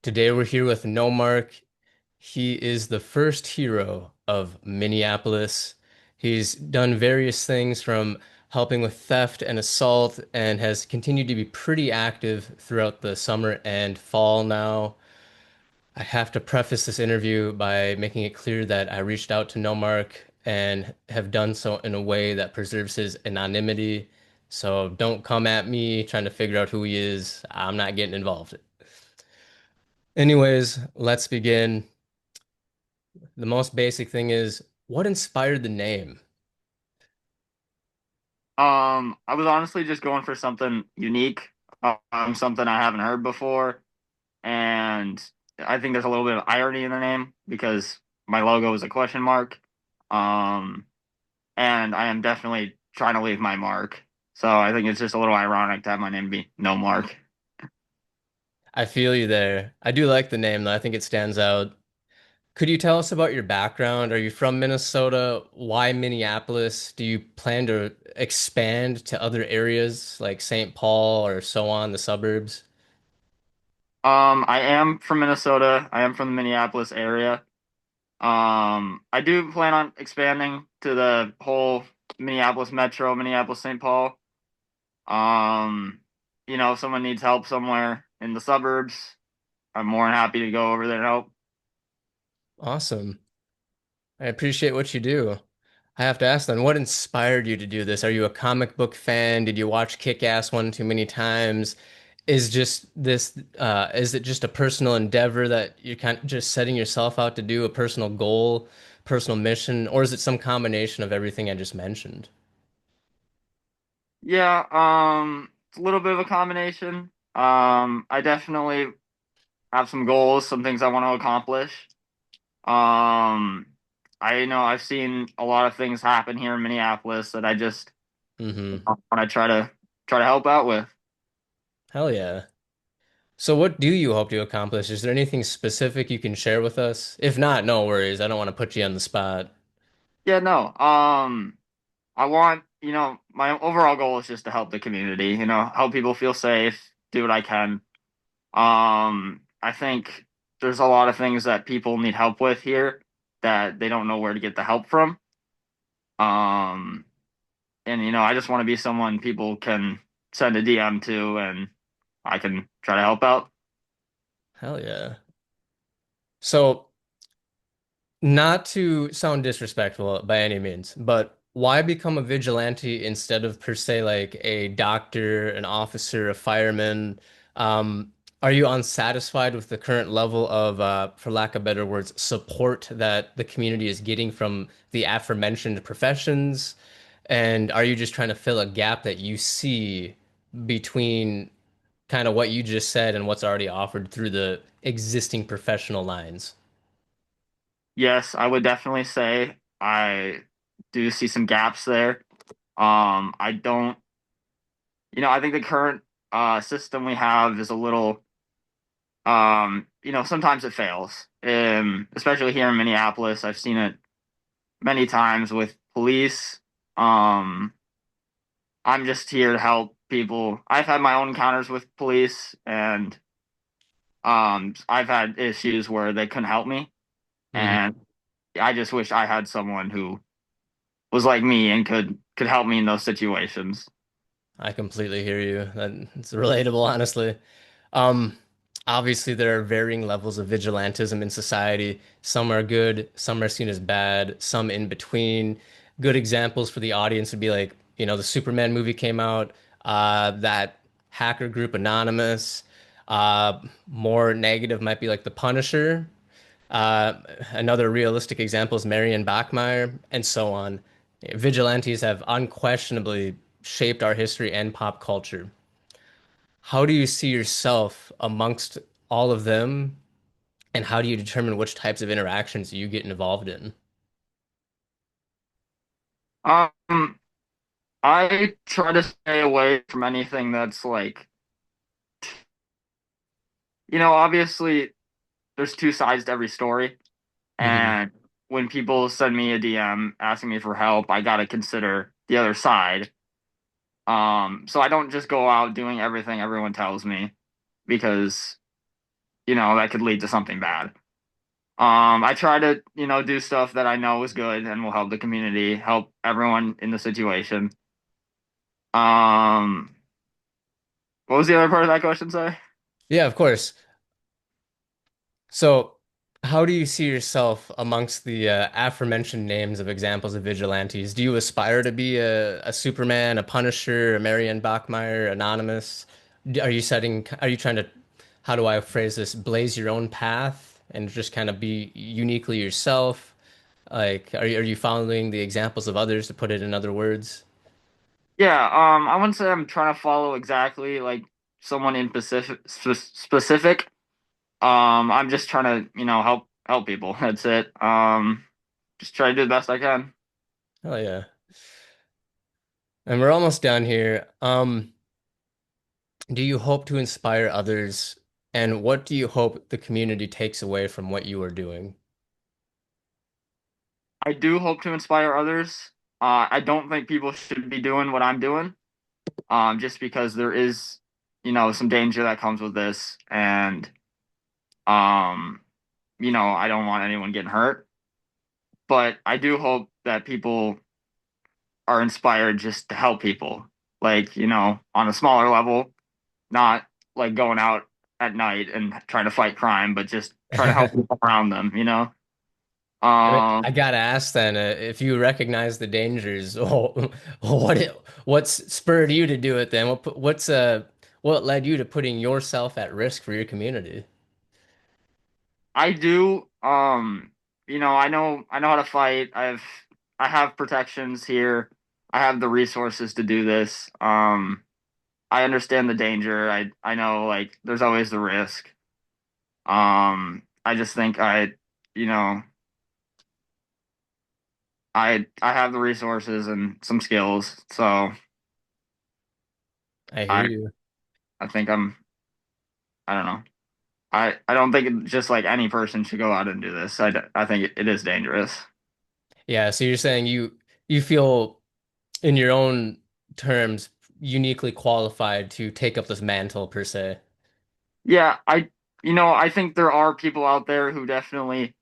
Today we're here with Nomark. He is the first hero of Minneapolis. He's done various things from helping with theft and assault and has continued to be pretty active throughout the summer and fall now. I have to preface this interview by making it clear that I reached out to Nomark and have done so in a way that preserves his anonymity. So don't come at me trying to figure out who he is. I'm not getting involved. Anyways, let's begin. The most basic thing is what inspired the name? I was honestly just going for something unique, something I haven't heard before, and I think there's a little bit of irony in the name because my logo is a question mark. Um, and I am definitely trying to leave my mark. So I think it's just a little ironic to have my name be No Mark. I feel you there. I do like the name though. I think it stands out. Could you tell us about your background? Are you from Minnesota? Why Minneapolis? Do you plan to expand to other areas like St. Paul or so on, the suburbs? I am from Minnesota. I am from the Minneapolis area. I do plan on expanding to the whole Minneapolis metro, Minneapolis St. Paul. Um, if someone needs help somewhere in the suburbs, I'm more than happy to go over there and help. Awesome. I appreciate what you do. I have to ask then, what inspired you to do this? Are you a comic book fan? Did you watch Kick-Ass one too many times? Is it just a personal endeavor that you're kind of just setting yourself out to do, a personal goal, personal mission, or is it some combination of everything I just mentioned? Yeah, it's a little bit of a combination. I definitely have some goals, some things I want to accomplish. Um, I know I've seen a lot of things happen here in Minneapolis that I just Hmm. want to try to help out with. Hell yeah. So what do you hope to accomplish? Is there anything specific you can share with us? If not, no worries. I don't want to put you on the spot. Yeah, no. I want, my overall goal is just to help the community, help people feel safe, do what I can. I think there's a lot of things that people need help with here that they don't know where to get the help from. Um, and I just want to be someone people can send a DM to and I can try to help out. Hell yeah. So not to sound disrespectful by any means, but why become a vigilante instead of per se like a doctor, an officer, a fireman? Are you unsatisfied with the current level of, for lack of better words, support that the community is getting from the aforementioned professions? And are you just trying to fill a gap that you see between kind of what you just said and what's already offered through the existing professional lines? Yes, I would definitely say I do see some gaps there. I don't, I think the current system we have is a little sometimes it fails. Especially here in Minneapolis, I've seen it many times with police. Um, I'm just here to help people. I've had my own encounters with police, and I've had issues where they couldn't help me, Mhm. and I just wish I had someone who was like me and could help me in those situations. I completely hear you. It's relatable, honestly. Um, Obviously, there are varying levels of vigilantism in society. Some are good, some are seen as bad, some in between. Good examples for the audience would be like, the Superman movie came out, that hacker group Anonymous. More negative might be like The Punisher. Uh, Another realistic example is Marion Bachmeier, and so on. Vigilantes have unquestionably shaped our history and pop culture. How do you see yourself amongst all of them, and how do you determine which types of interactions you get involved in? Um, I try to stay away from anything that's like, obviously there's two sides to every story. Hmm. And when people send me a DM asking me for help, I gotta consider the other side. So I don't just go out doing everything everyone tells me because that could lead to something bad. I try to, do stuff that I know is good and will help the community, help everyone in the situation. Um, what was the other part of that question, say? Yeah, of course. So, how do you see yourself amongst the aforementioned names of examples of vigilantes? Do you aspire to be a Superman, a Punisher, a Marion Bachmeier, Anonymous? Are you trying to, how do I phrase this, blaze your own path and just kind of be uniquely yourself? Like, are you following the examples of others to put it in other words? Yeah, I wouldn't say I'm trying to follow exactly like someone in specific. I'm just trying to, help people. That's it. Just try to do the best I can. Oh yeah. And we're almost done here. Do you hope to inspire others? And what do you hope the community takes away from what you are doing? I do hope to inspire others. I don't think people should be doing what I'm doing, just because there is, some danger that comes with this, and um, I don't want anyone getting hurt. But I do hope that people are inspired just to help people, like, on a smaller level, not like going out at night and trying to fight crime, but just try to help people around them. I mean, Um, I gotta ask then, if you recognize the dangers, what's spurred you to do it then? What led you to putting yourself at risk for your community? I do, I know how to fight. I have protections here. I have the resources to do this. I understand the danger. I know like there's always the risk. I just think you know, I have the resources and some skills, so I hear I you. I think I don't know. I don't think just like any person should go out and do this. I think it is dangerous. Yeah, so you're saying you feel in your own terms uniquely qualified to take up this mantle per se. Yeah, I think there are people out there who definitely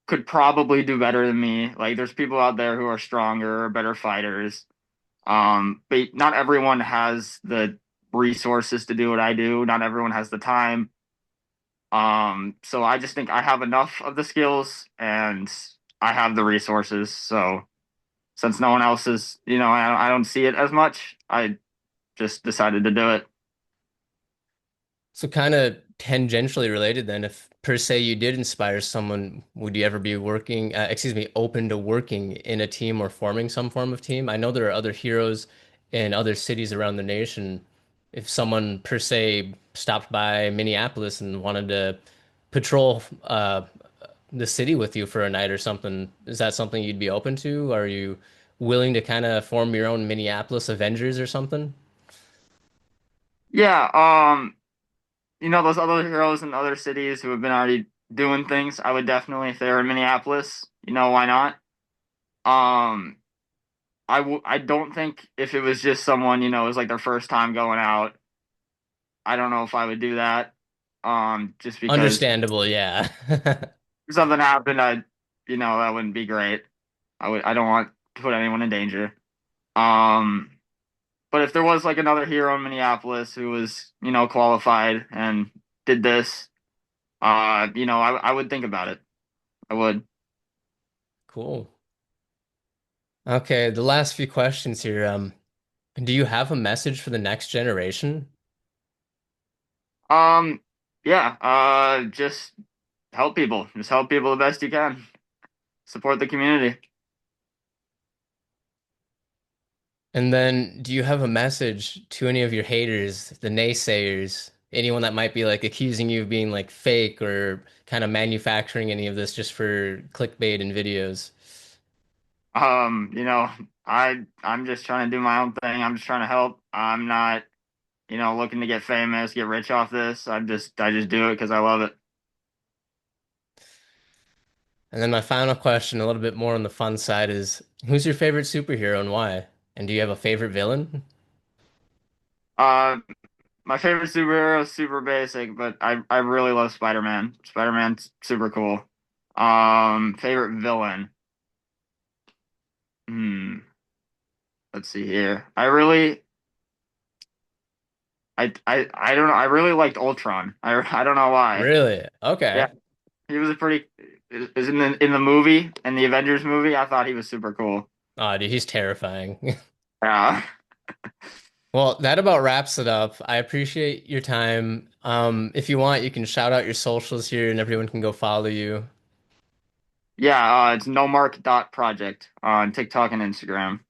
could probably do better than me. Like there's people out there who are stronger or better fighters. But not everyone has the resources to do what I do. Not everyone has the time. So I just think I have enough of the skills and I have the resources. So since no one else is, I don't see it as much, I just decided to do it. So kind of tangentially related then, if per se you did inspire someone, would you ever be open to working in a team or forming some form of team? I know there are other heroes in other cities around the nation. If someone per se stopped by Minneapolis and wanted to patrol the city with you for a night or something, is that something you'd be open to? Are you willing to kind of form your own Minneapolis Avengers or something? Yeah, those other heroes in other cities who have been already doing things, I would definitely, if they were in Minneapolis, why not? Um, I don't think if it was just someone, it was like their first time going out, I don't know if I would do that. Just because Understandable, yeah. if something happened, that wouldn't be great. I don't want to put anyone in danger. Um, but if there was like another hero in Minneapolis who was, qualified and did this, I would think about it. I would. Cool. Okay, the last few questions here. Do you have a message for the next generation? Um, yeah, just help people. Just help people the best you can. Support the community. And then do you have a message to any of your haters, the naysayers, anyone that might be like accusing you of being like fake or kind of manufacturing any of this just for clickbait and videos? Um, you know, I'm just trying to do my own thing. I'm just trying to help. I'm not, looking to get famous, get rich off this. I just do it because I love it. And then my final question, a little bit more on the fun side, is who's your favorite superhero and why? And do you have a favorite villain? Uh, My favorite superhero is super basic, but I really love Spider-Man. Spider-Man's super cool. Favorite villain. Hmm. Let's see here. I don't know. I really liked Ultron. I don't know why. Really? Yeah, Okay. he was a pretty is in the movie in the Avengers movie. I thought he was super cool. Oh, dude, he's terrifying. Yeah. Well, that about wraps it up. I appreciate your time. If you want, you can shout out your socials here and everyone can go follow you. Yeah, it's nomark.project on TikTok and Instagram.